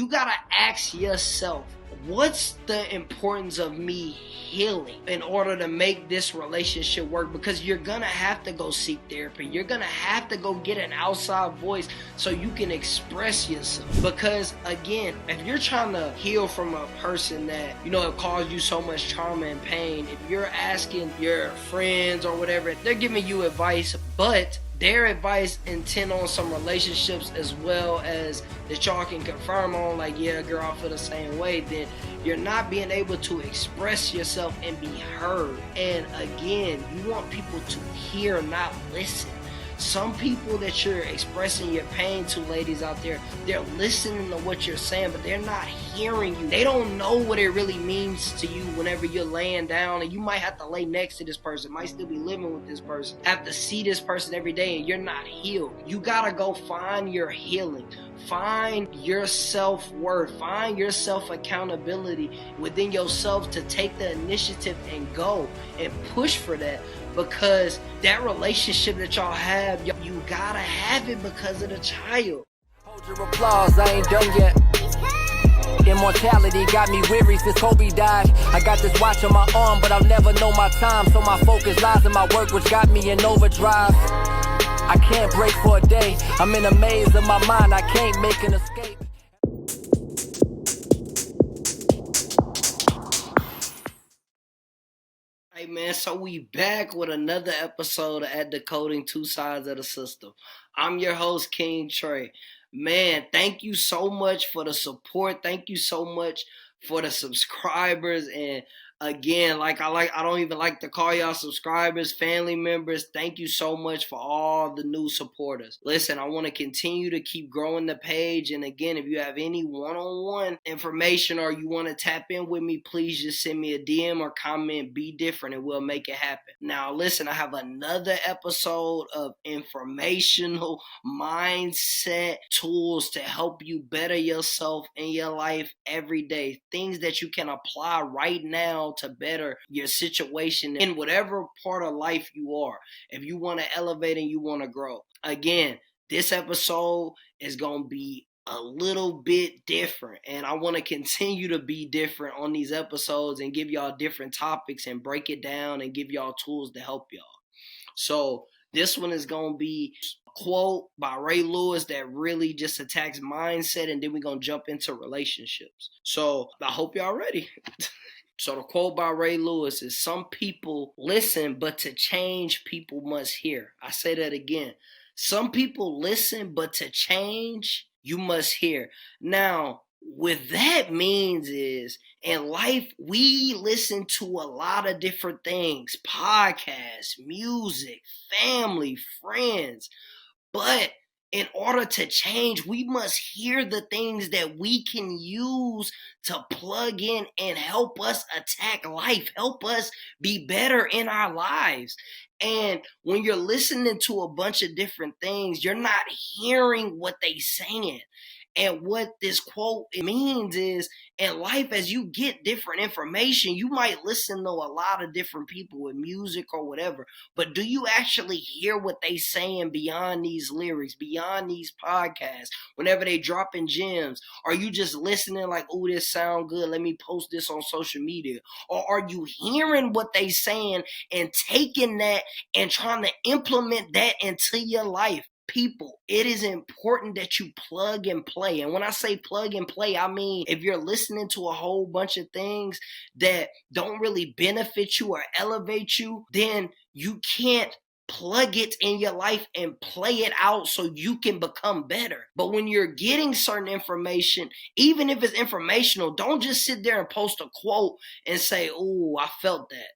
You gotta ask yourself, what's the importance of me healing in order to make this relationship work? Because you're gonna have to go seek therapy. You're gonna have to go get an outside voice so you can express yourself. Because again, if you're trying to heal from a person that, it caused you so much trauma and pain, if you're asking your friends or whatever, they're giving you advice, but their advice intend on some relationships as well as that y'all can confirm on, like, yeah, girl, I feel the same way, then you're not being able to express yourself and be heard. And again, you want people to hear, not listen. Some people that you're expressing your pain to, ladies out there, they're listening to what you're saying, but they're not hearing you. They don't know what it really means to you whenever you're laying down, and you might have to lay next to this person, might still be living with this person, have to see this person every day, and you're not healed. You gotta go find your healing. Find your self-worth. Find your self-accountability within yourself to take the initiative and go and push for that. Because that relationship that y'all have, you gotta have it because of the child. Hold your applause, I ain't done yet. Immortality got me weary since Kobe died. I got this watch on my arm, but I'll never know my time. So my focus lies in my work, which got me in overdrive. I can't break for a day. I'm in a maze of my mind, I can't make an escape. Hey man, so we back with another episode at Decoding Two Sides of the System. I'm your host, King Trey. Man, thank you so much for the support. Thank you so much for the subscribers. And again, I don't even like to call y'all subscribers, family members. Thank you so much for all the new supporters. Listen, I want to continue to keep growing the page. And again, if you have any one-on-one information or you want to tap in with me, please just send me a DM or comment, be different, and we'll make it happen. Now, listen, I have another episode of informational mindset tools to help you better yourself in your life every day. Things that you can apply right now to better your situation in whatever part of life you are. If you want to elevate and you want to grow. Again, this episode is going to be a little bit different, and I want to continue to be different on these episodes and give y'all different topics and break it down and give y'all tools to help y'all. So this one is going to be a quote by Ray Lewis that really just attacks mindset, and then we're going to jump into relationships. So I hope y'all ready. So the quote by Ray Lewis is, some people listen, but to change, people must hear. I say that again. Some people listen, but to change, you must hear. Now, what that means is, in life, we listen to a lot of different things. Podcasts, music, family, friends. But in order to change, we must hear the things that we can use to plug in and help us attack life, help us be better in our lives. And when you're listening to a bunch of different things, you're not hearing what they're saying. And what this quote means is, in life, as you get different information, you might listen to a lot of different people with music or whatever, but do you actually hear what they saying beyond these lyrics, beyond these podcasts, whenever they dropping gems? Are you just listening like, oh, this sound good, let me post this on social media? Or are you hearing what they saying and taking that and trying to implement that into your life? People, it is important that you plug and play. And when I say plug and play, I mean, if you're listening to a whole bunch of things that don't really benefit you or elevate you, then you can't plug it in your life and play it out so you can become better. But when you're getting certain information, even if it's informational, don't just sit there and post a quote and say, oh, I felt that.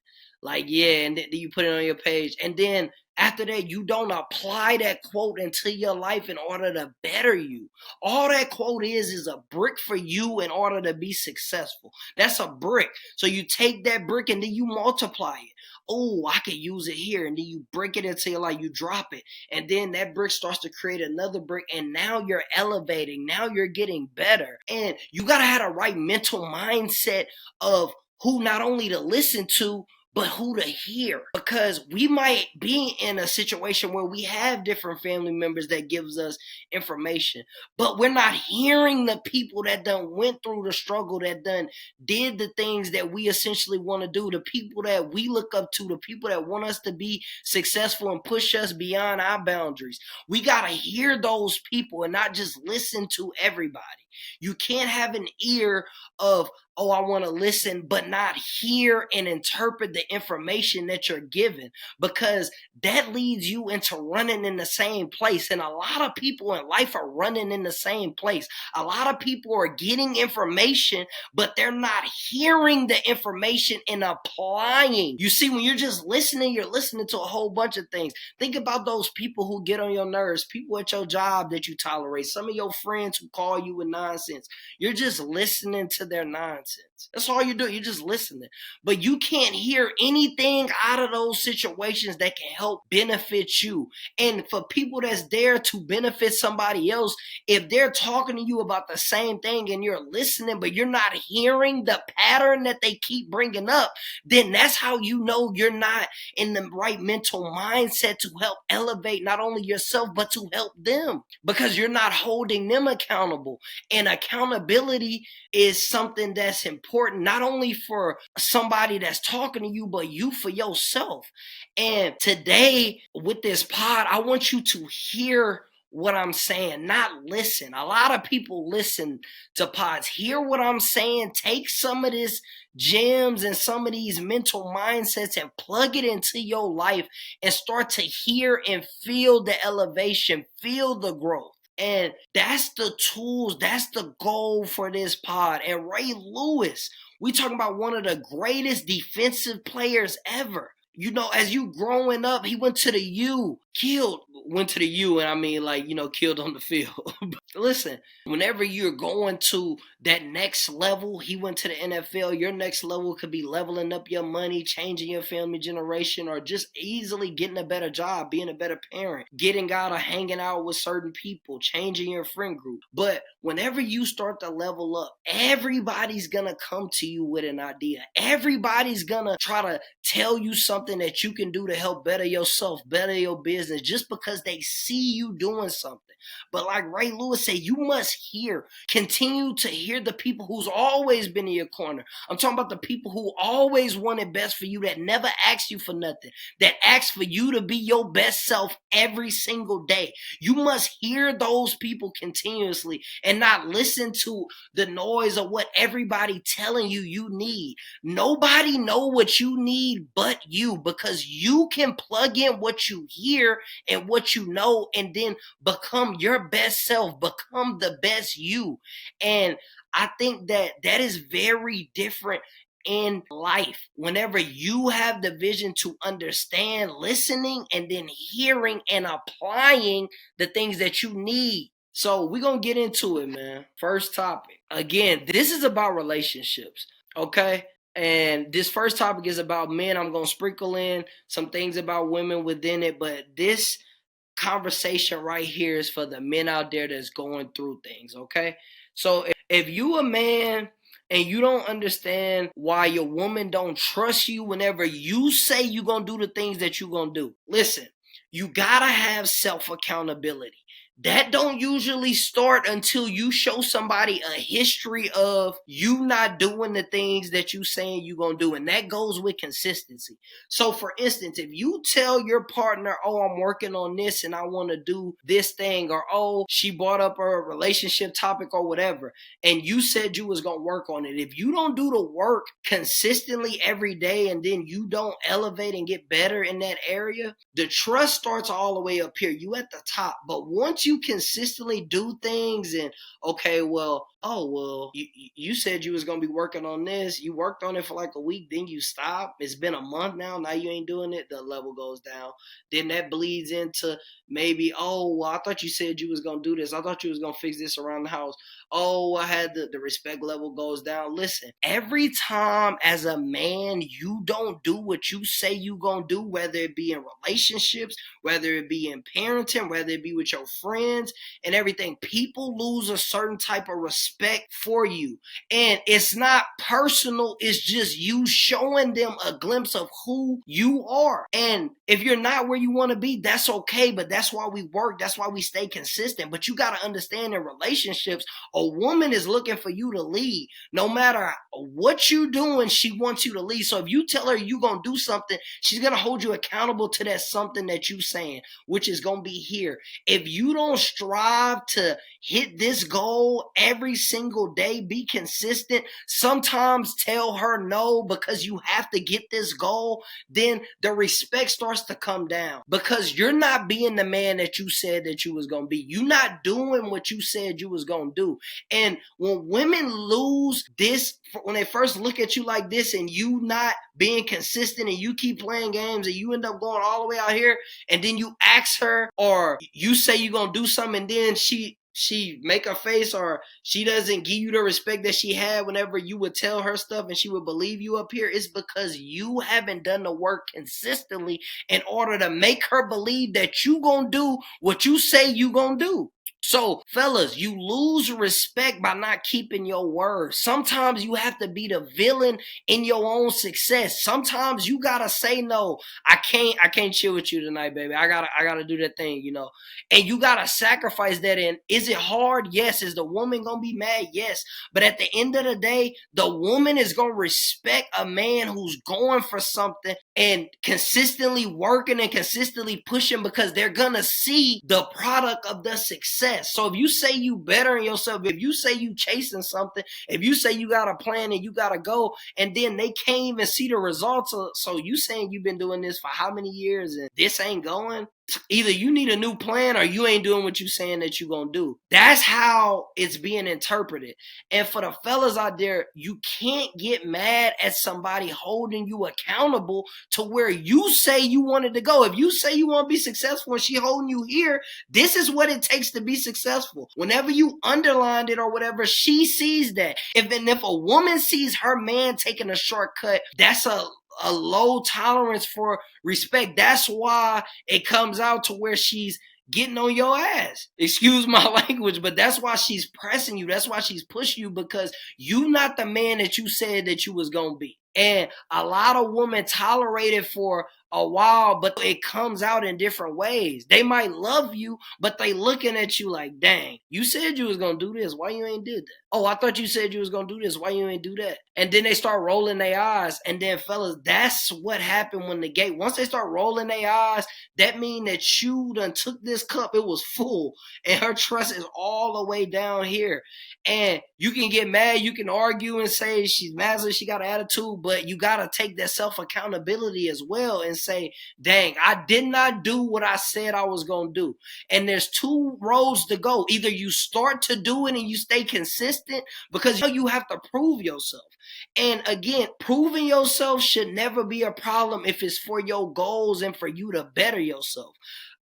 Like, yeah, and then you put it on your page. And then after that, you don't apply that quote into your life in order to better you. All that quote is a brick for you in order to be successful. That's a brick. So you take that brick and then you multiply it. Oh, I can use it here. And then you break it into your life, you drop it. And then that brick starts to create another brick. And now you're elevating. Now you're getting better. And you got to have the right mental mindset of who not only to listen to, but who to hear. Because we might be in a situation where we have different family members that gives us information, but we're not hearing the people that done went through the struggle, that done did the things that we essentially want to do, the people that we look up to, the people that want us to be successful and push us beyond our boundaries. We got to hear those people and not just listen to everybody. You can't have an ear of, oh, I want to listen, but not hear and interpret the information that you're given, because that leads you into running in the same place. And a lot of people in life are running in the same place. A lot of people are getting information, but they're not hearing the information and applying. You see, when you're just listening, you're listening to a whole bunch of things. Think about those people who get on your nerves, people at your job that you tolerate, some of your friends who call you with nonsense. You're just listening to their nonsense. That's all you do. You're just listening. But you can't hear anything out of those situations that can help benefit you. And for people that's there to benefit somebody else, if they're talking to you about the same thing and you're listening, but you're not hearing the pattern that they keep bringing up, then that's how you know you're not in the right mental mindset to help elevate not only yourself, but to help them, because you're not holding them accountable. And accountability is something that's important, not only for somebody that's talking to you, but you for yourself. And today with this pod, I want you to hear what I'm saying, not listen. A lot of people listen to pods. Hear what I'm saying. Take some of this gems and some of these mental mindsets and plug it into your life and start to hear and feel the elevation, feel the growth. And that's the tools, that's the goal for this pod. And Ray Lewis, we talking about one of the greatest defensive players ever. You know, as you growing up, he went to the U, went to the U, and I mean, like, you know, killed on the field. Listen, whenever you're going to that next level, he went to the NFL. Your next level could be leveling up your money, changing your family generation, or just easily getting a better job, being a better parent, getting out or hanging out with certain people, changing your friend group. But whenever you start to level up, everybody's going to come to you with an idea. Everybody's going to try to tell you something that you can do to help better yourself, better your business, just because they see you doing something. But like Ray Lewis said, you must continue to hear the people who's always been in your corner. I'm talking about the people who always wanted best for you, that never asked you for nothing, that asked for you to be your best self every single day. You must hear those people continuously and not listen to the noise of what everybody telling you need. Nobody know what you need but you, because you can plug in what you hear and what you know and then become your best self, become the best you. And I think that is very different in life. Whenever you have the vision to understand listening and then hearing and applying the things that you need. So we're going to get into it, man. First topic. Again, this is about relationships, okay? And this first topic is about men. I'm going to sprinkle in some things about women within it, but this conversation right here is for the men out there that's going through things, okay? So if you a man and you don't understand why your woman don't trust you whenever you say you gonna do the things that you gonna do, listen, you gotta have self-accountability. That don't usually start until you show somebody a history of you not doing the things that you saying you gonna do. And that goes with consistency. So for instance, if you tell your partner, oh, I'm working on this and I want to do this thing, or oh, she brought up a relationship topic or whatever, and you said you was gonna work on it. If you don't do the work consistently every day and then you don't elevate and get better in that area, the trust starts all the way up here. You at the top. But once you consistently do things and okay, well, you said you was gonna be working on this. You worked on it for like a week, then you stop. It's been a month now you ain't doing it. The level goes down. Then that bleeds into maybe, oh, well, I thought you said you was gonna do this. I thought you was gonna fix this around the house. Oh, I had the respect level goes down. Listen, every time as a man you don't do what you say you gonna do, whether it be in relationships, whether it be in parenting, whether it be with your friends and everything, people lose a certain type of respect respect for you. And it's not personal, it's just you showing them a glimpse of who you are. And if you're not where you want to be, that's okay, but that's why we work, that's why we stay consistent. But you got to understand, in relationships, a woman is looking for you to lead. No matter what you're doing, she wants you to lead. So if you tell her you're going to do something, she's going to hold you accountable to that something that you're saying, which is going to be here. If you don't strive to hit this goal every single day, be consistent, sometimes tell her no because you have to get this goal, then the respect starts to come down because you're not being the man that you said that you was going to be. You're not doing what you said you was going to do. And when women lose this, when they first look at you like this and you not being consistent and you keep playing games and you end up going all the way out here, and then you ask her or you say you're going to do something and then she make a face or she doesn't give you the respect that she had whenever you would tell her stuff and she would believe you up here, it's because you haven't done the work consistently in order to make her believe that you gonna do what you say you gonna do. So, fellas, you lose respect by not keeping your word. Sometimes you have to be the villain in your own success. Sometimes you gotta say no. I can't chill with you tonight, baby. I gotta do that thing, you know. And you gotta sacrifice that. And is it hard? Yes. Is the woman gonna be mad? Yes. But at the end of the day, the woman is gonna respect a man who's going for something and consistently working and consistently pushing because they're gonna see the product of the success. So if you say you better in yourself, if you say you chasing something, if you say you got a plan and you got to go, and then they can't even see the results of, so you saying you've been doing this for how many years and this ain't going? Either you need a new plan or you ain't doing what you saying that you gonna do. That's how it's being interpreted. And for the fellas out there, you can't get mad at somebody holding you accountable to where you say you wanted to go. If you say you want to be successful and she holding you here, this is what it takes to be successful. Whenever you underlined it or whatever, she sees that. If a woman sees her man taking a shortcut, that's a low tolerance for respect. That's why it comes out to where she's getting on your ass. Excuse my language, but that's why she's pressing you. That's why she's pushing you, because you not the man that you said that you was going to be. And a lot of women tolerate it for a while, but it comes out in different ways. They might love you, but they looking at you like, dang, you said you was going to do this. Why you ain't did that? Oh, I thought you said you was going to do this. Why you ain't do that? And then they start rolling their eyes. And then fellas, that's what happened when the gate, once they start rolling their eyes, that mean that you done took this cup, it was full, and her trust is all the way down here. And you can get mad, you can argue and say she's mad, so she got an attitude, but you got to take that self-accountability as well and say, dang, I did not do what I said I was going to do. And there's two roads to go. Either you start to do it and you stay consistent, because you have to prove yourself. And again, proving yourself should never be a problem if it's for your goals and for you to better yourself.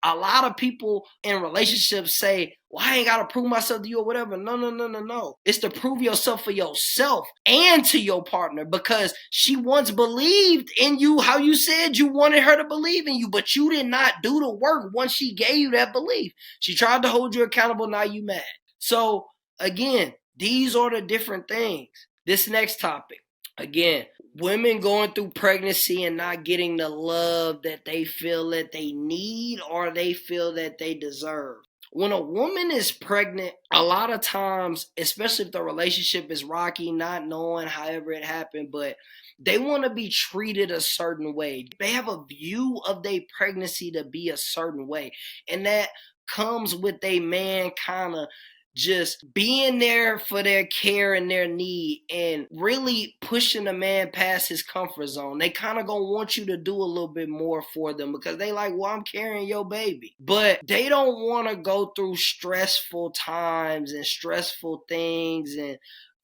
A lot of people in relationships say, well, I ain't got to prove myself to you or whatever. No. It's to prove yourself for yourself and to your partner, because she once believed in you how you said you wanted her to believe in you, but you did not do the work once she gave you that belief. She tried to hold you accountable. Now you mad. So again, these are the different things. This next topic, again, women going through pregnancy and not getting the love that they feel that they need or they feel that they deserve. When a woman is pregnant, a lot of times, especially if the relationship is rocky, not knowing however it happened, but they want to be treated a certain way. They have a view of their pregnancy to be a certain way. And that comes with a man kind of just being there for their care and their need and really pushing a man past his comfort zone. They kind of gonna want you to do a little bit more for them because they like, well, I'm carrying your baby. But they don't want to go through stressful times and stressful things and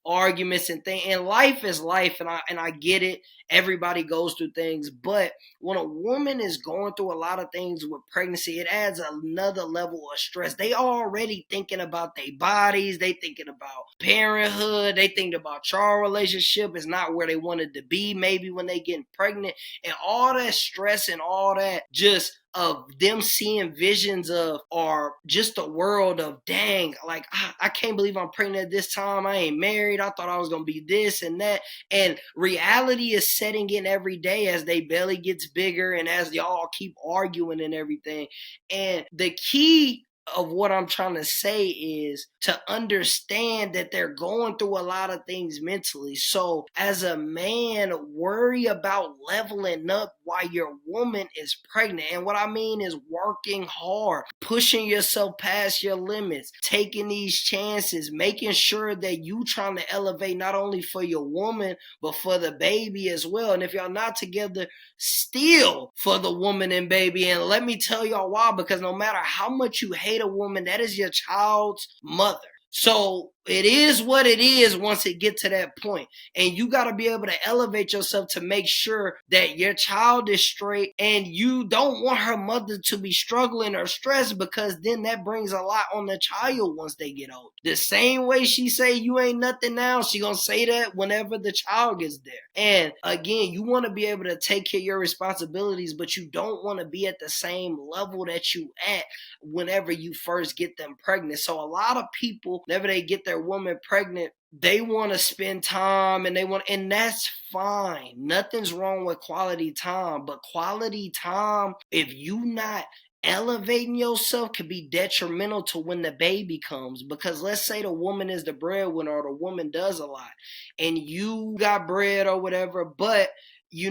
arguments and things. And life is life, and I get it. Everybody goes through things, but when a woman is going through a lot of things with pregnancy, it adds another level of stress. They already thinking about their bodies, they thinking about parenthood, they thinking about child relationship is not where they wanted to be maybe when they getting pregnant, and all that stress and all that just of them seeing visions of, or just a world of, dang, like I can't believe I'm pregnant at this time. I ain't married. I thought I was gonna be this and that. And reality is setting in every day as they belly gets bigger and as y'all keep arguing and everything. And the key of what I'm trying to say is to understand that they're going through a lot of things mentally. So as a man, worry about leveling up while your woman is pregnant. And what I mean is working hard, pushing yourself past your limits, taking these chances, making sure that you trying to elevate not only for your woman, but for the baby as well. And if y'all not together, still for the woman and baby. And let me tell y'all why, because no matter how much you hate a woman, that is your child's mother. So it is what it is once it gets to that point. And you got to be able to elevate yourself to make sure that your child is straight, and you don't want her mother to be struggling or stressed, because then that brings a lot on the child once they get old. The same way she say you ain't nothing now, she gonna say that whenever the child gets there. And again, you want to be able to take care of your responsibilities, but you don't want to be at the same level that you at whenever you first get them pregnant. So a lot of people, whenever they get their woman pregnant, they want to spend time and that's fine. Nothing's wrong with quality time, but quality time, if you not elevating yourself, could be detrimental to when the baby comes. Because let's say the woman is the breadwinner, or the woman does a lot and you got bread or whatever, but you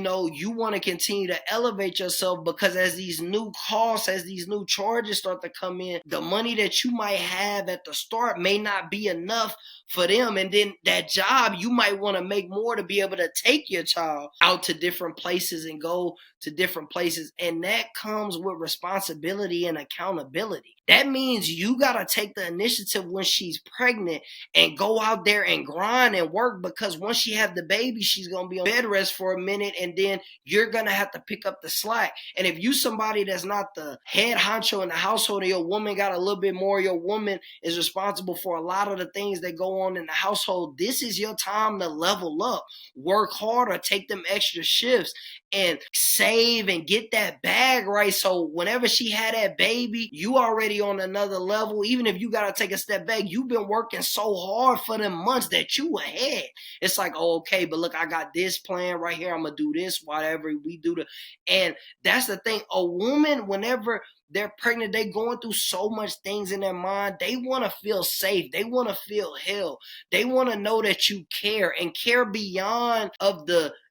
want to continue to elevate yourself, because as these new costs, as these new charges start to come in, the money that you might have at the start may not be enough for them. And then that job, you might want to make more to be able to take your child out to different places and go to different places. And that comes with responsibility and accountability. That means you got to take the initiative when she's pregnant and go out there and grind and work, because once she have the baby, she's going to be on bed rest for a minute, and then you're going to have to pick up the slack. And if you somebody that's not the head honcho in the household, or your woman got a little bit more, your woman is responsible for a lot of the things that go on in the household, this is your time to level up, work harder, take them extra shifts, and save and get that bag right. So whenever she had that baby, you already on another level. Even if you got to take a step back, you've been working so hard for them months that you ahead. It's like, oh, okay, but look, I got this plan right here. I'm going to do this, whatever we do. And that's the thing. A woman, whenever they're pregnant, they going through so much things in their mind. They want to feel safe. They want to feel held. They want to know that you care, and care beyond of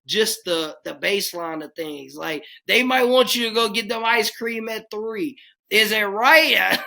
just the baseline of things. Like, they might want you to go get them ice cream at 3. Is it right?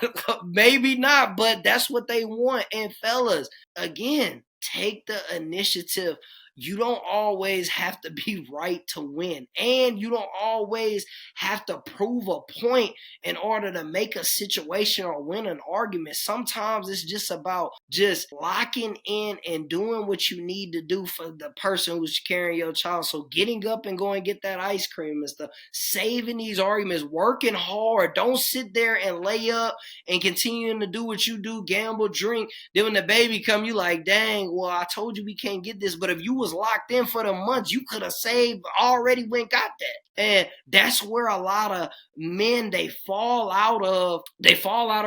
Maybe not, but that's what they want. And fellas, again, take the initiative. You don't always have to be right to win. And you don't always have to prove a point in order to make a situation or win an argument. Sometimes it's just about just locking in and doing what you need to do for the person who's carrying your child. So getting up and going get that ice cream and stuff, saving these arguments, working hard. Don't sit there and lay up and continuing to do what you do, gamble, drink. Then when the baby come, you like, dang, well, I told you we can't get this. But if you was locked in for the months, you could have saved already went got that. And that's where a lot of men, they fall out of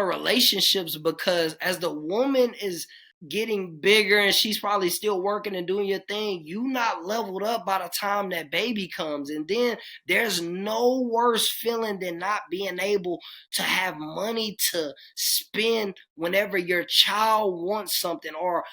relationships, because as the woman is getting bigger and she's probably still working and doing your thing, you not leveled up by the time that baby comes. And then there's no worse feeling than not being able to have money to spend whenever your child wants something, or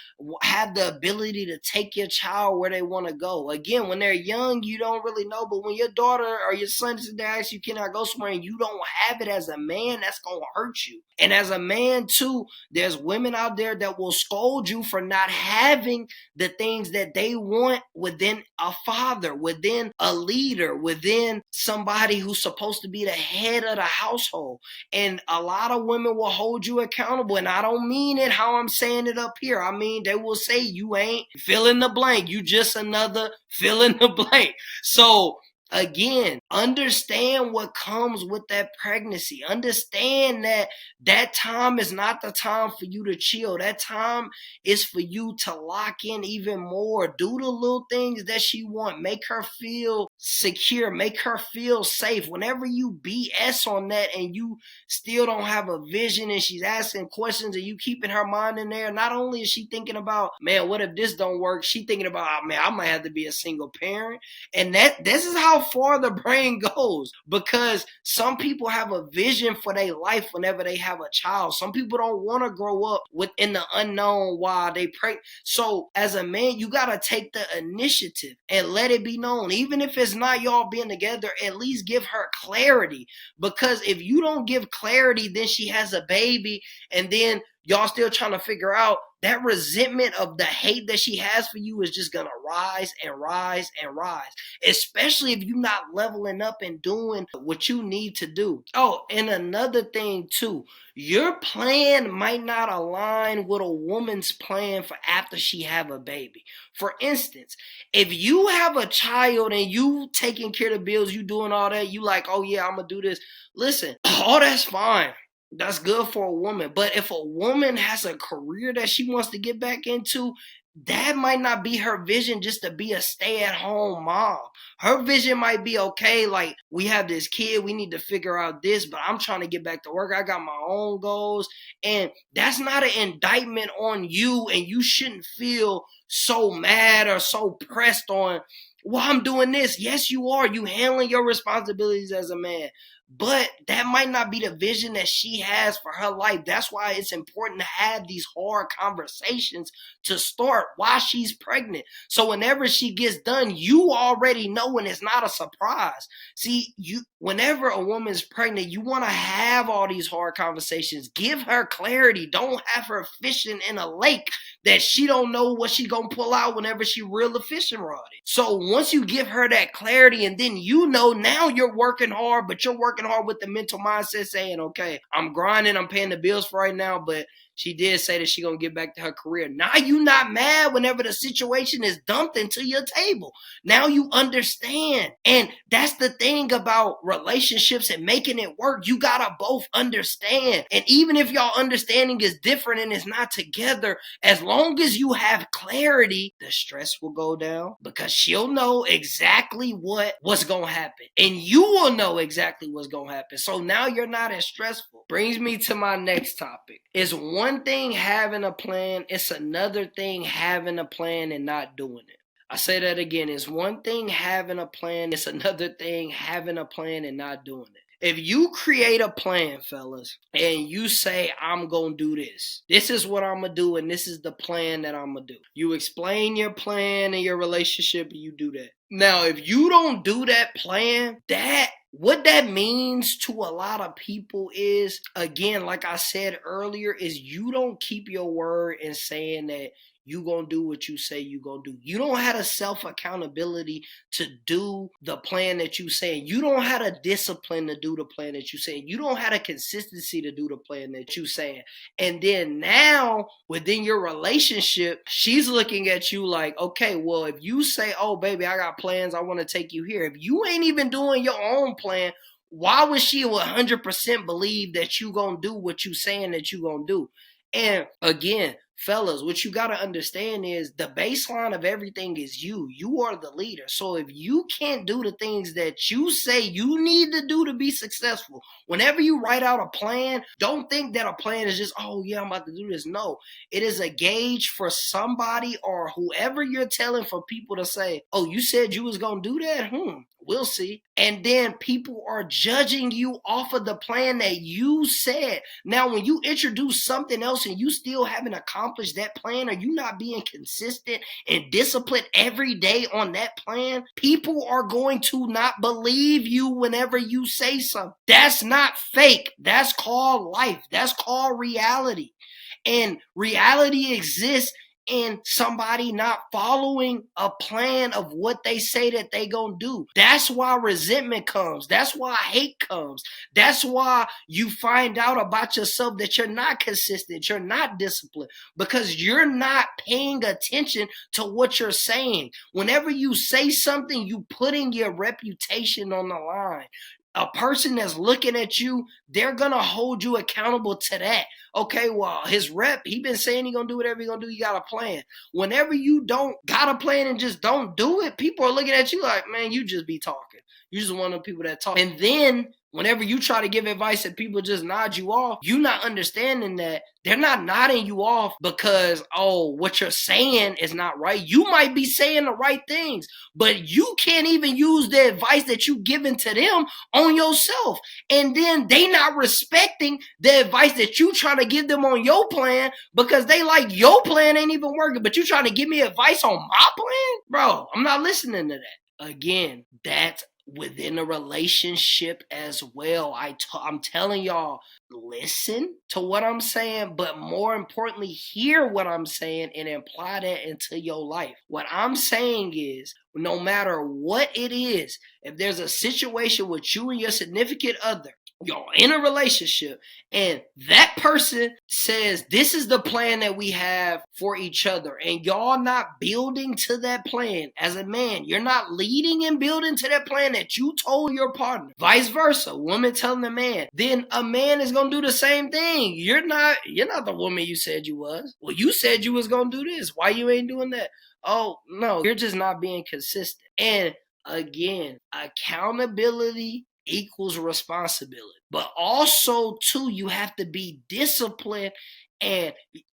have the ability to take your child where they want to go. Again, when they're young, you don't really know, but when your daughter or your son is there, you cannot go somewhere and you don't have it as a man, that's going to hurt you. And as a man too, there's women out there that will scold you for not having the things that they want within a father, within a leader, within somebody who's supposed to be the head of the household. And a lot of women will hold you accountable. And I don't mean it how I'm saying it up here. I mean, they will say you ain't fill in the blank. You just another fill in the blank. So again, understand what comes with that pregnancy. Understand that that time is not the time for you to chill. That time is for you to lock in even more. Do the little things that she wants. Make her feel secure, make her feel safe. Whenever you BS on that and you still don't have a vision and she's asking questions and you keeping her mind in there, not only is she thinking about, man, what if this don't work? She thinking about, oh, man, I might have to be a single parent. And this is how far the brain goes, because some people have a vision for their life whenever they have a child. Some people don't want to grow up within the unknown while they pray. So as a man, you got to take the initiative and let it be known. Even if it's not y'all being together, at least give her clarity. Because if you don't give clarity, then she has a baby and then y'all still trying to figure out, that resentment of the hate that she has for you is just going to rise and rise and rise, especially if you're not leveling up and doing what you need to do. Oh, and another thing too, your plan might not align with a woman's plan for after she have a baby. For instance, if you have a child and you taking care of the bills, you doing all that, you like, oh yeah, I'm going to do this. Listen, all that's fine. That's good for a woman. But if a woman has a career that she wants to get back into, that might not be her vision, just to be a stay-at-home mom. Her vision might be, okay, like, we have this kid, we need to figure out this, but I'm trying to get back to work. I got my own goals. And that's not an indictment on you, and you shouldn't feel so mad or so pressed on, well, I'm doing this. Yes, you are. You handling your responsibilities as a man. But that might not be the vision that she has for her life. That's why it's important to have these hard conversations to start while she's pregnant. So whenever she gets done, you already know, and it's not a surprise. See, whenever a woman's pregnant, you want to have all these hard conversations. Give her clarity. Don't have her fishing in a lake that she don't know what she gonna pull out whenever she reel the fishing rod in. So once you give her that clarity, and then you know now you're working hard, but you're working hard with the mental mindset saying, okay, I'm grinding, I'm paying the bills for right now, but she did say that she gonna get back to her career. Now you not mad whenever the situation is dumped into your table. Now you understand. And that's the thing about relationships and making it work. You gotta both understand. And even if y'all understanding is different and it's not together, as long as you have clarity, the stress will go down, because she'll know exactly what's gonna happen. And you will know exactly what's gonna happen. So now you're not as stressful. Brings me to my next topic. Is one thing having a plan, it's another thing having a plan and not doing it. I say that again. It's one thing having a plan, it's another thing having a plan and not doing it. If you create a plan, fellas, and you say, I'm going to do this. This is what I'm going to do, and this is the plan that I'm going to do. You explain your plan in your relationship, and you do that. Now, if you don't do that plan, what that means to a lot of people is, again, like I said earlier, is you don't keep your word in saying that you gonna do what you say you gonna do. You don't have a self-accountability to do the plan that you saying. You don't have a discipline to do the plan that you saying. You don't have a consistency to do the plan that you saying. And then now, within your relationship, she's looking at you like, okay, well, if you say, oh, baby, I got plans, I want to take you here. If you ain't even doing your own plan, why would she 100% believe that you gonna do what you saying that you gonna do? And again, fellas, what you got to understand is the baseline of everything is you. You are the leader. So if you can't do the things that you say you need to do to be successful, whenever you write out a plan, don't think that a plan is just, oh yeah, I'm about to do this. No, it is a gauge for somebody or whoever you're telling for people to say, oh, you said you was going to do that? We'll see. And then people are judging you off of the plan that you said. Now, when you introduce something else and you still haven't accomplished that plan, or you not being consistent and disciplined every day on that plan, people are going to not believe you whenever you say something. That's not fake. That's called life. That's called reality. And reality exists in somebody not following a plan of what they say that they gonna do. That's why resentment comes. That's why hate comes. That's why you find out about yourself that you're not consistent, you're not disciplined, because you're not paying attention to what you're saying. Whenever you say something, you putting your reputation on the line. a person that's looking at you, they're going to hold you accountable to that. Okay, well, his rep, he been saying he going to do whatever he going to do. He got a plan. Whenever you don't got a plan and just don't do it, people are looking at you like, man, you just be talking. You're just one of the people that talk. And then whenever you try to give advice and people just nod you off, you not understanding that they're not nodding you off because, oh, what you're saying is not right. You might be saying the right things, but you can't even use the advice that you giving to them on yourself. And then they not respecting the advice that you trying to give them on your plan because they like your plan ain't even working, but you trying to give me advice on my plan? Bro, I'm not listening to that. Again, that's within a relationship as well. I'm telling y'all, listen to what I'm saying, but more importantly, hear what I'm saying and apply that into your life. What I'm saying is, no matter what it is, if there's a situation with you and your significant other, y'all in a relationship, and that person says this is the plan that we have for each other, and y'all not building to that plan as a man, you're not leading and building to that plan that you told your partner, vice versa, woman telling the man, then a man is gonna do the same thing. You're not the woman you said you was. Well, you said you was gonna do this. Why you ain't doing that? Oh no, you're just not being consistent. And again, accountability equals responsibility. But also, too, you have to be disciplined and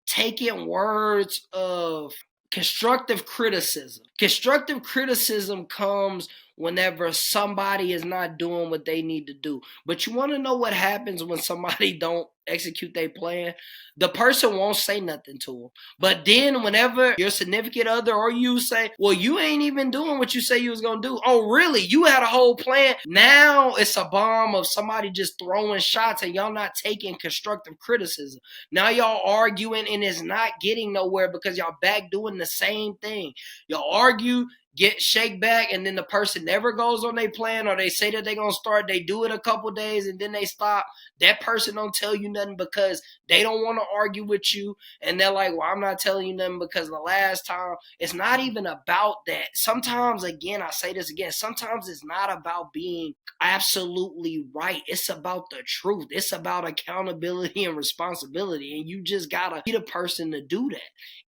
taking words of constructive criticism. Constructive criticism comes whenever somebody is not doing what they need to do. But you want to know what happens when somebody don't execute their plan? The person won't say nothing to them. But then whenever your significant other or you say, well, you ain't even doing what you say you was going to do. Oh, really? You had a whole plan. Now it's a bomb of somebody just throwing shots and y'all not taking constructive criticism. Now y'all arguing and it's not getting nowhere because y'all back doing the same thing. Y'all argue, get shake back, and then the person never goes on their plan, or they say that they're going to start, they do it a couple days, and then they stop. That person don't tell you nothing because they don't want to argue with you, and they're like, well, I'm not telling you nothing because the last time. It's not even about that. Sometimes, again, I say this again, sometimes it's not about being absolutely right. It's about the truth. It's about accountability and responsibility, and you just got to be the person to do that.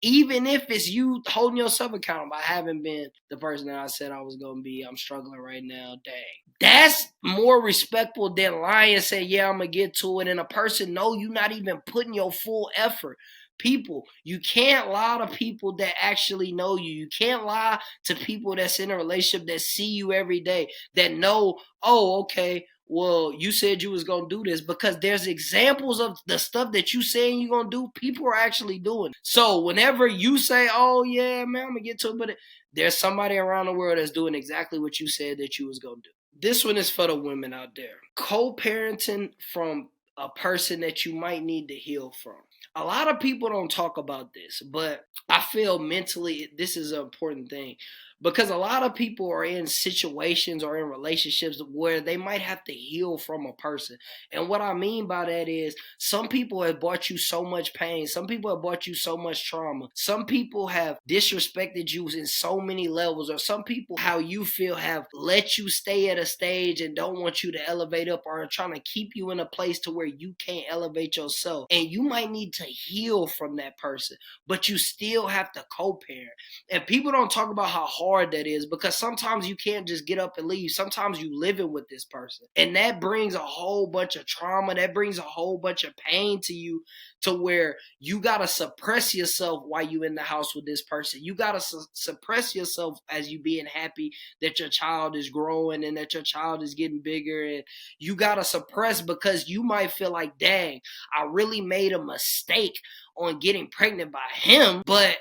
Even if it's you holding yourself accountable. I haven't been the person that I said I was going to be. I'm struggling right now. Dang. That's more respectful than lying and saying, yeah, I'm going to get to it. And a person know you're not even putting your full effort. People, you can't lie to people that actually know you. You can't lie to people that's in a relationship that see you every day, that know, oh, okay, well, you said you was going to do this, because there's examples of the stuff that you saying you're going to do, people are actually doing. So whenever you say, oh, yeah, man, I'm going to get to it, but there's somebody around the world that's doing exactly what you said that you was going to do. This one is for the women out there. Co-parenting from a person that you might need to heal from. A lot of people don't talk about this, but I feel mentally this is an important thing. Because a lot of people are in situations or in relationships where they might have to heal from a person. And what I mean by that is some people have brought you so much pain. Some people have brought you so much trauma. Some people have disrespected you in so many levels. Or some people, how you feel, have let you stay at a stage and don't want you to elevate up, or are trying to keep you in a place to where you can't elevate yourself. And you might need to heal from that person, but you still have to co-parent. And people don't talk about how hard that is, because sometimes you can't just get up and leave. Sometimes you living with this person, and that brings a whole bunch of trauma, that brings a whole bunch of pain to you, to where you got to suppress yourself while you in the house with this person. You got to suppress yourself as you being happy that your child is growing and that your child is getting bigger, and you got to suppress because you might feel like, dang, I really made a mistake on getting pregnant by him, but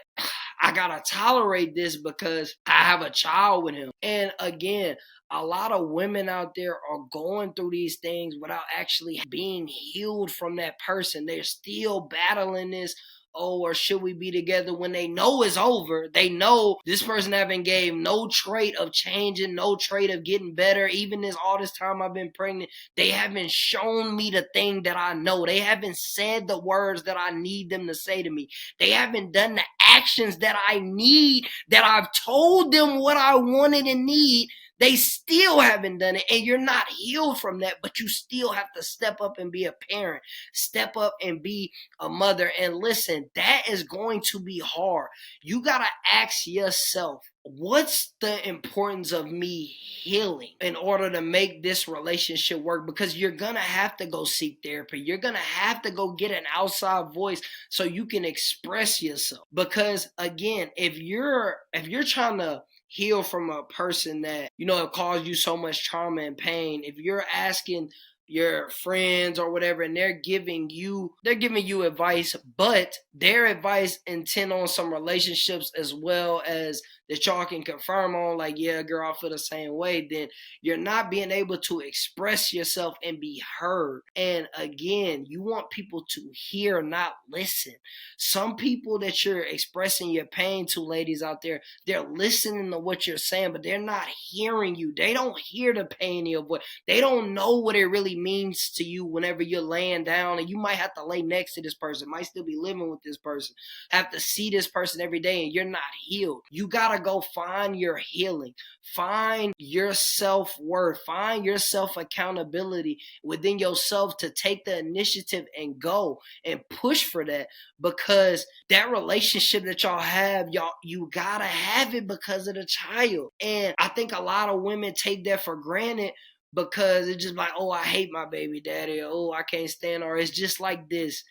I gotta tolerate this because I have a child with him. And again, a lot of women out there are going through these things without actually being healed from that person. They're still battling this. Oh, or should we be together, when they know it's over? They know this person haven't gave no trait of changing, no trait of getting better. Even all this time I've been pregnant, they haven't shown me the thing that I know. They haven't said the words that I need them to say to me. They haven't done the actions that I need, that I've told them what I wanted and need. They still haven't done it, and you're not healed from that, but you still have to step up and be a parent, step up and be a mother. And listen, that is going to be hard. You got to ask yourself, what's the importance of me healing in order to make this relationship work? Because you're gonna have to go seek therapy. You're gonna have to go get an outside voice so you can express yourself. Because again, if you're trying to heal from a person that it caused you so much trauma and pain, if you're asking your friends or whatever, and they're giving you advice, but their advice intend on some relationships as well as that y'all can confirm on, like, yeah, girl, I feel the same way, then you're not being able to express yourself and be heard. And again, you want people to hear, not listen. Some people that you're expressing your pain to, ladies out there, they're listening to what you're saying, but they're not hearing you. They don't hear the pain in your voice. They don't know what it really means to you whenever you're laying down, and you might have to lay next to this person, might still be living with this person, have to see this person every day, and you're not healed. You gotta go find your healing, find your self-worth, find your self-accountability within yourself to take the initiative and go and push for that. Because that relationship that y'all have, you gotta have it because of the child. And I think a lot of women take that for granted, because it's just like, oh, I hate my baby daddy, or oh, I can't stand her. It's just like this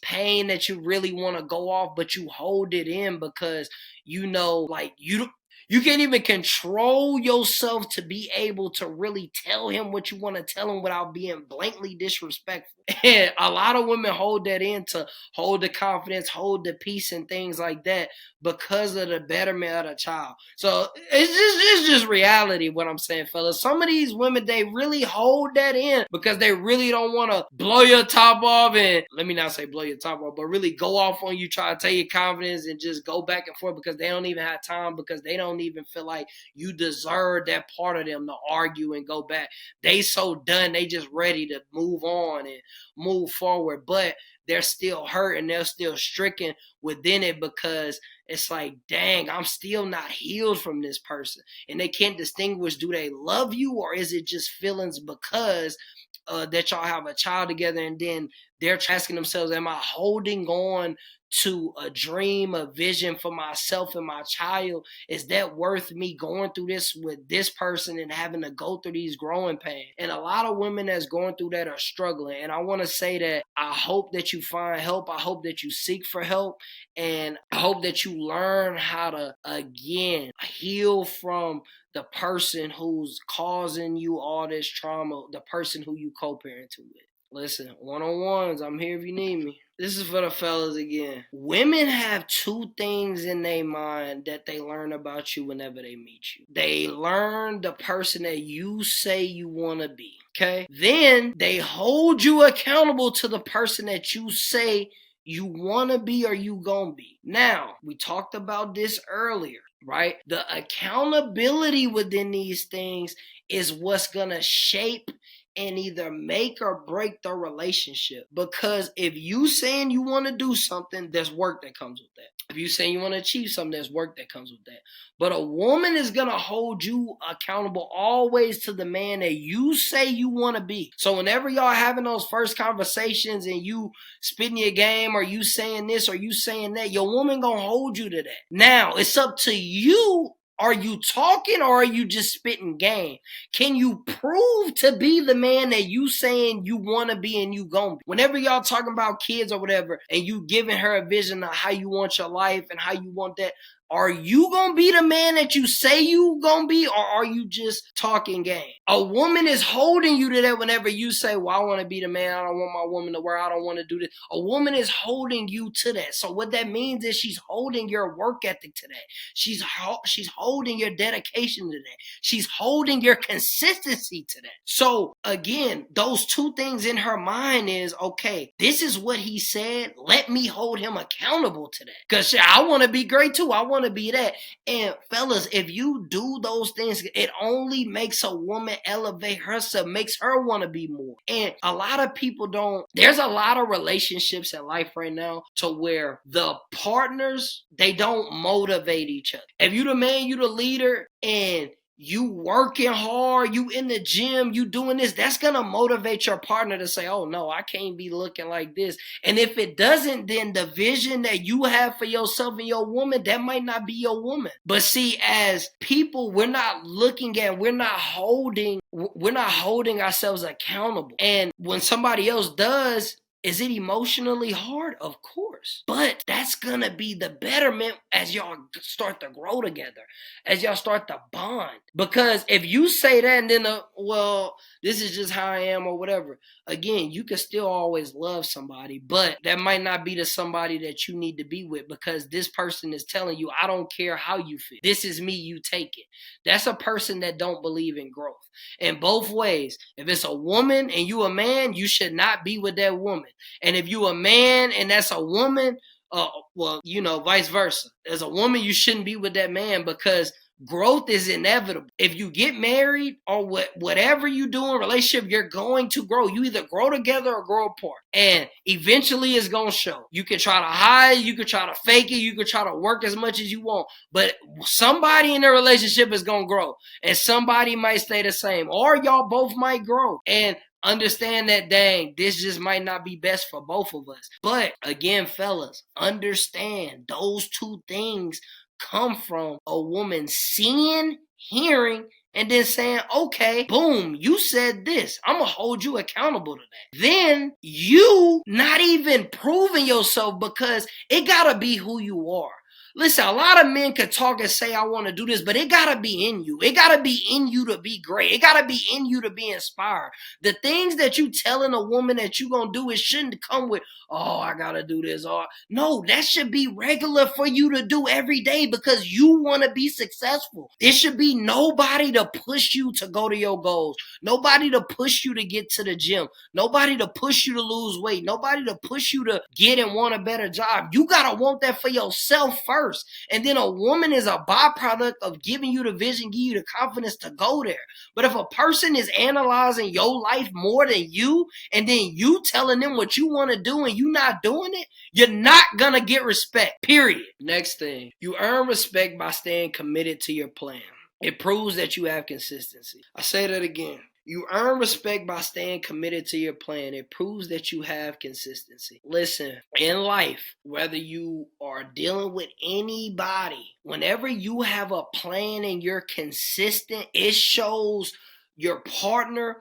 pain that you really want to go off, but you hold it in because like you can't even control yourself to be able to really tell him what you want to tell him without being blatantly disrespectful. And a lot of women hold that in to hold the confidence, hold the peace and things like that because of the betterment of the child. So it's just reality what I'm saying, fellas. Some of these women, they really hold that in because they really don't want to blow your top off, and let me not say blow your top off, but really go off on you, try to take your confidence and just go back and forth, because they don't even have time, because they don't even feel like you deserve that part of them to argue and go back. They so done, they just ready to move on and move forward, but they're still hurt and they're still stricken within it, because it's like, dang, I'm still not healed from this person. And they can't distinguish, do they love you, or is it just feelings because that y'all have a child together, and then they're asking themselves, am I holding on to a dream, a vision for myself and my child? Is that worth me going through this with this person and having to go through these growing pains? And a lot of women that's going through that are struggling. And I want to say that I hope that you find help. I hope that you seek for help. And I hope that you learn how to, again, heal from the person who's causing you all this trauma, the person who you co-parenting with. Listen, one-on-ones, I'm here if you need me. This is for the fellas again. Women have two things in their mind that they learn about you whenever they meet you. They learn the person that you say you want to be, okay? Then they hold you accountable to the person that you say you want to be or you gonna be. Now, we talked about this earlier, right? The accountability within these things is what's gonna shape and either make or break the relationship. Because if you saying you want to do something, there's work that comes with that. If you saying you want to achieve something, there's work that comes with that. But a woman is going to hold you accountable always to the man that you say you want to be. So whenever y'all having those first conversations and you spitting your game, or you saying this or you saying that, your woman going to hold you to that. Now, it's up to you. Are you talking, or are you just spitting game? Can you prove to be the man that you saying you want to be and you gonna be? Whenever y'all talking about kids or whatever, and you giving her a vision of how you want your life and how you want that, are you gonna be the man that you say you gonna be, or are you just talking game? A woman is holding you to that whenever you say, well, I want to be the man, I don't want my woman to work, I don't want to do this. A woman is holding you to that. So what that means is she's holding your work ethic to that. She's holding your dedication to that. She's holding your consistency to that. So again, those two things in her mind is, okay, this is what he said. Let me hold him accountable to that. Because I want to be great too. I want to be that. And fellas, if you do those things, it only makes a woman elevate herself, makes her want to be more. And a lot of people don't, there's a lot of relationships in life right now to where the partners, they don't motivate each other. If you the man, you the leader, and you working hard, you in the gym, you doing this, that's going to motivate your partner to say, oh no, I can't be looking like this. And if it doesn't, then the vision that you have for yourself and your woman, that might not be your woman. But see, as people, we're not holding ourselves accountable. And when somebody else does, is it emotionally hard? Of course. But that's going to be the betterment as y'all start to grow together, as y'all start to bond. Because if you say that and then, well, this is just how I am or whatever, again, you can still always love somebody, but that might not be the somebody that you need to be with, because this person is telling you, I don't care how you feel. This is me, you take it. That's a person that don't believe in growth. In both ways, if it's a woman and you a man, you should not be with that woman. And if you a man and that's a woman, vice versa. As a woman, you shouldn't be with that man, because growth is inevitable. If you get married or whatever you do in a relationship, you're going to grow. You either grow together or grow apart. And eventually it's going to show. You can try to hide, you can try to fake it, you can try to work as much as you want. But somebody in the relationship is going to grow. And somebody might stay the same. Or y'all both might grow. And understand that, dang, this just might not be best for both of us. But again, fellas, understand those two things come from a woman seeing, hearing, and then saying, okay, boom, you said this. I'm going to hold you accountable to that. Then you not even proving yourself, because it got to be who you are. Listen, a lot of men could talk and say, I want to do this, but it got to be in you. It got to be in you to be great. It got to be in you to be inspired. The things that you telling a woman that you going to do, it shouldn't come with, oh, I got to do this. Or no, that should be regular for you to do every day, because you want to be successful. It should be nobody to push you to go to your goals. Nobody to push you to get to the gym. Nobody to push you to lose weight. Nobody to push you to get and want a better job. You got to want that for yourself first. And then a woman is a byproduct of giving you the vision, give you the confidence to go there. But if a person is analyzing your life more than you, and then you telling them what you want to do and you not doing it, you're not going to get respect, period. Next thing, you earn respect by staying committed to your plan. It proves that you have consistency. I say that again. You earn respect by staying committed to your plan. It proves that you have consistency. Listen, in life, whether you are dealing with anybody, whenever you have a plan and you're consistent, it shows your partner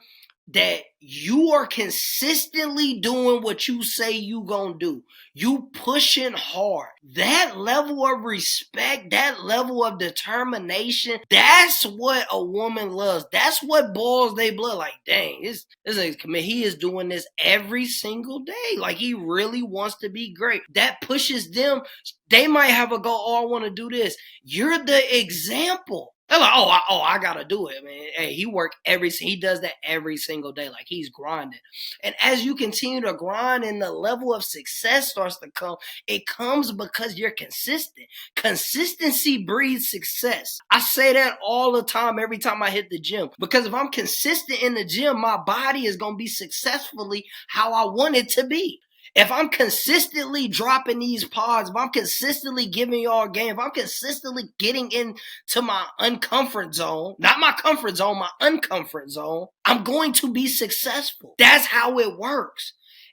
that you are consistently doing what you say you gonna do. You pushing hard. That level of respect, that level of determination, that's what a woman loves. That's what boils their blood. Like, dang, this nigga's committed. He is doing this every single day. Like, he really wants to be great. That pushes them. They might have a goal, oh, I want to do this. You're the example. They're like, I gotta do it, man. Hey, he does that every single day. Like, he's grinding. And as you continue to grind and the level of success starts to come, it comes because you're consistent. Consistency breeds success. I say that all the time, every time I hit the gym. Because if I'm consistent in the gym, my body is gonna be successfully how I want it to be. If I'm consistently dropping these pods, if I'm consistently giving y'all a game, if I'm consistently getting into my uncomfort zone, not my comfort zone, my uncomfort zone, I'm going to be successful. That's how it works.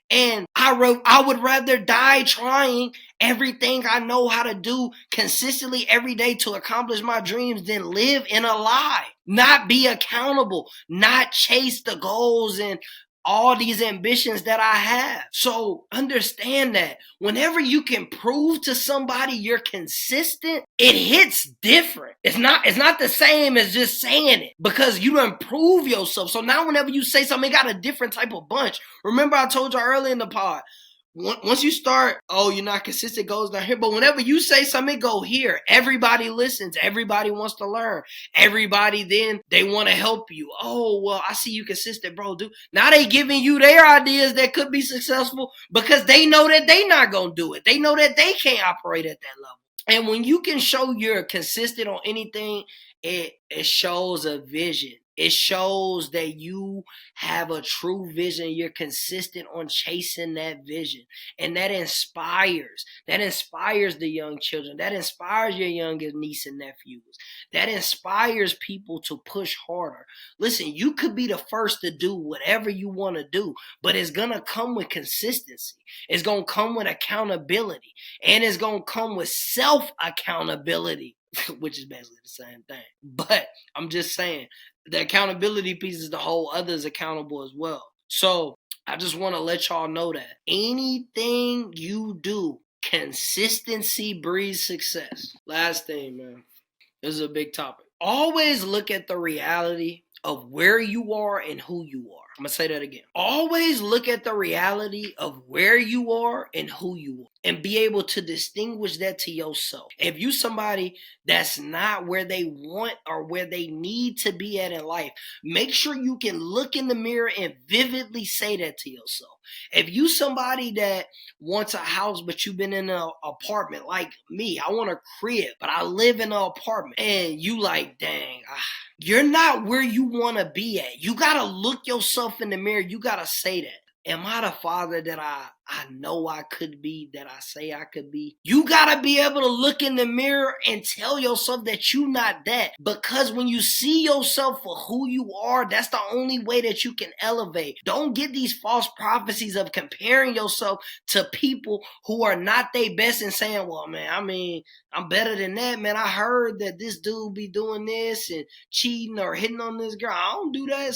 And I would rather die trying everything I know how to do consistently every day to accomplish my dreams than live in a lie, not be accountable, not chase the goals and all these ambitions that I have. So understand that whenever you can prove to somebody you're consistent, it hits different. It's not the same as just saying it, because you don't prove yourself. So now whenever you say something, it got a different type of bunch. Remember I told you earlier in the pod, once you start, oh, you're not consistent, it goes down here. But whenever you say something, it go here. Everybody listens. Everybody wants to learn. Everybody then, they want to help you. Oh, well, I see you consistent, bro. Dude. Now they giving you their ideas that could be successful because they know that they not going to do it. They know that they can't operate at that level. And when you can show you're consistent on anything, it shows a vision. It shows that you have a true vision. You're consistent on chasing that vision. And that inspires. That inspires the young children. That inspires your youngest niece and nephews. That inspires people to push harder. Listen, you could be the first to do whatever you want to do, but it's going to come with consistency. It's going to come with accountability. And it's going to come with self-accountability, which is basically the same thing. But I'm just saying, the accountability piece is to hold others accountable as well. So I just want to let y'all know that anything you do, consistency breeds success. Last thing, man. This is a big topic. Always look at the reality of where you are and who you are. I'm going to say that again. Always look at the reality of where you are and who you are, and be able to distinguish that to yourself. If you somebody that's not where they want or where they need to be at in life, make sure you can look in the mirror and vividly say that to yourself. If you somebody that wants a house but you've been in an apartment like me, I want a crib but I live in an apartment, and you like, dang, you're not where you want to be at. You got to look yourself in the mirror. You got to say that. Am I the father that I know I could be, that I say I could be? You got to be able to look in the mirror and tell yourself that you're not that. Because when you see yourself for who you are, that's the only way that you can elevate. Don't get these false prophecies of comparing yourself to people who are not their best and saying, well, man, I mean, I'm better than that, man. I heard that this dude be doing this and cheating or hitting on this girl. I don't do that,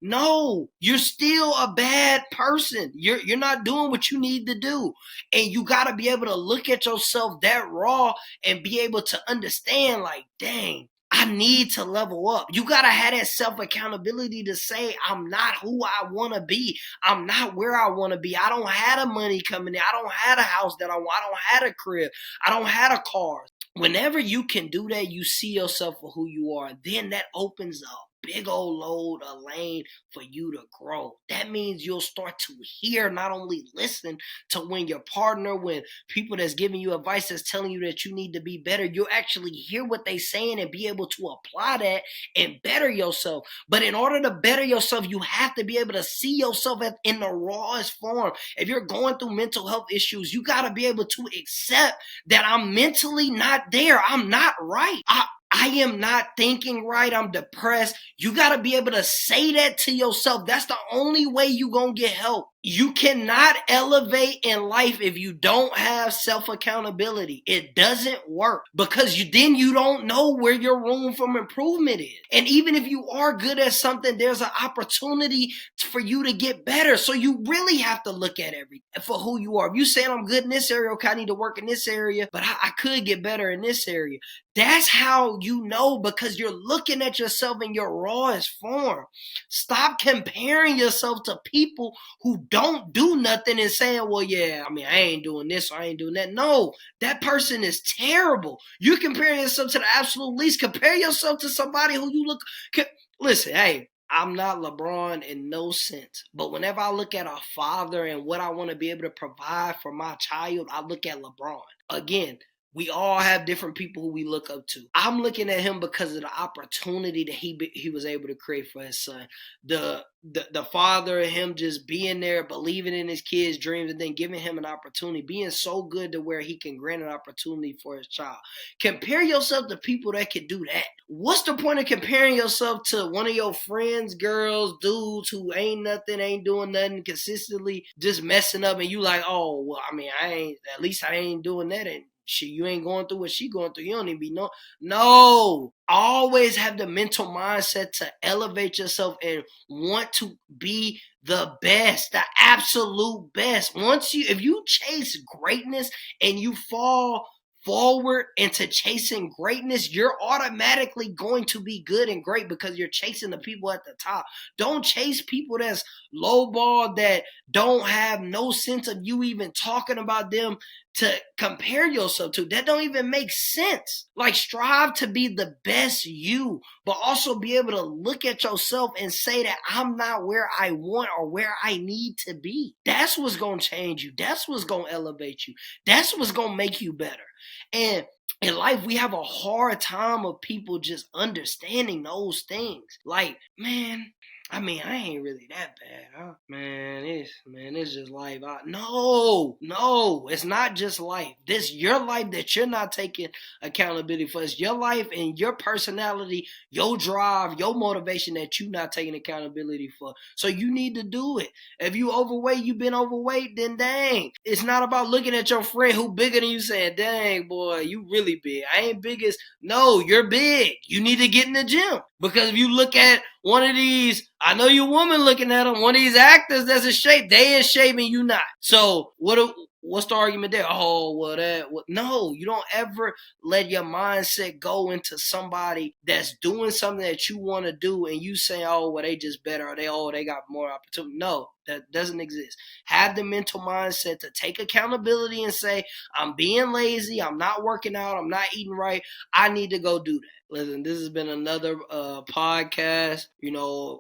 no, you're still a bad person. You're not doing what you need to do. And you got to be able to look at yourself that raw and be able to understand, like, dang, I need to level up. You got to have that self-accountability to say, I'm not who I want to be. I'm not where I want to be. I don't have the money coming in. I don't have a house that I want. I don't have a crib. I don't have a car. Whenever you can do that, you see yourself for who you are. Then that opens up big old load, a lane for you to grow. That means you'll start to hear, not only listen to when your partner, when people that's giving you advice, that's telling you that you need to be better, you'll actually hear what they saying and be able to apply that and better yourself. But in order to better yourself, you have to be able to see yourself in the rawest form. If you're going through mental health issues, you got to be able to accept that I'm mentally not there. I'm not right. I am not thinking right. I'm depressed. You got to be able to say that to yourself. That's the only way you're going to get help. You cannot elevate in life if you don't have self-accountability. It doesn't work, because then you don't know where your room for improvement is. And even if you are good at something, there's an opportunity for you to get better. So you really have to look at everything for who you are. If you saying I'm good in this area, okay, I need to work in this area, but I could get better in this area. That's how you know, because you're looking at yourself in your rawest form. Stop comparing yourself to people who don't do nothing and saying, well, yeah, I mean, I ain't doing this or I ain't doing that. No, that person is terrible. You're comparing yourself to the absolute least. Compare yourself to somebody who you look. Listen, hey, I'm not LeBron in no sense, but whenever I look at a father and what I want to be able to provide for my child, I look at LeBron. Again, we all have different people who we look up to. I'm looking at him because of the opportunity that he was able to create for his son. The father and him just being there, believing in his kid's dreams, and then giving him an opportunity, being so good to where he can grant an opportunity for his child. Compare yourself to people that can do that. What's the point of comparing yourself to one of your friends, girls, dudes who ain't nothing, ain't doing nothing, consistently just messing up, and you like, oh, well, I mean, at least I ain't doing that, and you ain't going through what she going through. You don't even be no. Always have the mental mindset to elevate yourself and want to be the best, the absolute best. If you chase greatness and you fall forward into chasing greatness, you're automatically going to be good and great, because you're chasing the people at the top. Don't chase people that's lowball, that don't have no sense of you even talking about them to compare yourself to. That don't even make sense. Like, strive to be the best you, but also be able to look at yourself and say that I'm not where I want or where I need to be. That's what's going to change you. That's what's going to elevate you. That's what's going to make you better. And in life, we have a hard time of people just understanding those things. Like, man, I mean, I ain't really that bad, huh? It's just life. No, it's not just life. This your life that you're not taking accountability for. It's your life and your personality, your drive, your motivation that you're not taking accountability for. So you need to do it. If you overweight, you've been overweight, then dang. It's not about looking at your friend who bigger than you saying, dang, boy, you really big. I ain't big as, no, you're big. You need to get in the gym. Because if you look at one of these, I know you woman looking at them, one of these actors that's in shape, they in shape and you not. So what's the argument there? Oh, well, no, you don't ever let your mindset go into somebody that's doing something that you want to do and you say, oh, well, they just better, or they got more opportunity. No, that doesn't exist. Have the mental mindset to take accountability and say, I'm being lazy, I'm not working out, I'm not eating right, I need to go do that. Listen, this has been another podcast,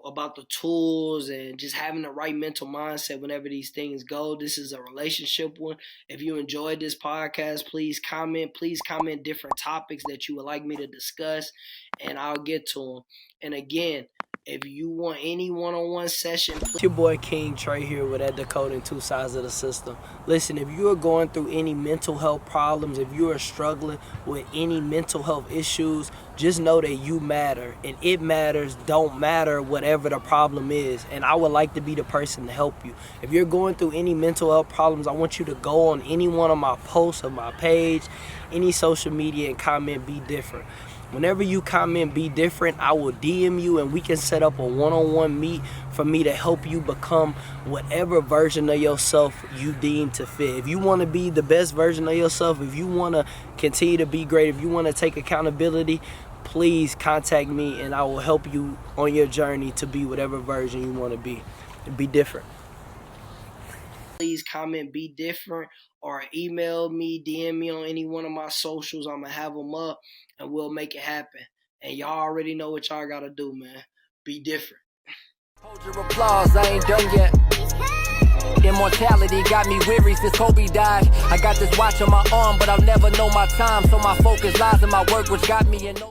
about the tools and just having the right mental mindset whenever these things go. This is a relationship one. If you enjoyed this podcast, please comment. Please comment different topics that you would like me to discuss, and I'll get to them. And again, if you want any one-on-one session, it's your boy King Trey here with Decoding Two Sides of the System. Listen, if you are going through any mental health problems, if you are struggling with any mental health issues, just know that you matter, and it matters, don't matter whatever the problem is. And I would like to be the person to help you. If you're going through any mental health problems, I want you to go on any one of my posts on my page, any social media, and comment Be Different. Whenever you comment Be Different, I will DM you and we can set up a one-on-one meet for me to help you become whatever version of yourself you deem to fit. If you want to be the best version of yourself, if you want to continue to be great, if you want to take accountability, please contact me and I will help you on your journey to be whatever version you want to be. Be different. Please comment Be Different or email me, DM me on any one of my socials. I'm going to have them up and we'll make it happen. And y'all already know what y'all got to do, man. Be different. Hold your applause, I ain't done yet. Immortality got me weary since Kobe died. I got this watch on my arm, but I'll never know my time. So my focus lies in my work, which got me in no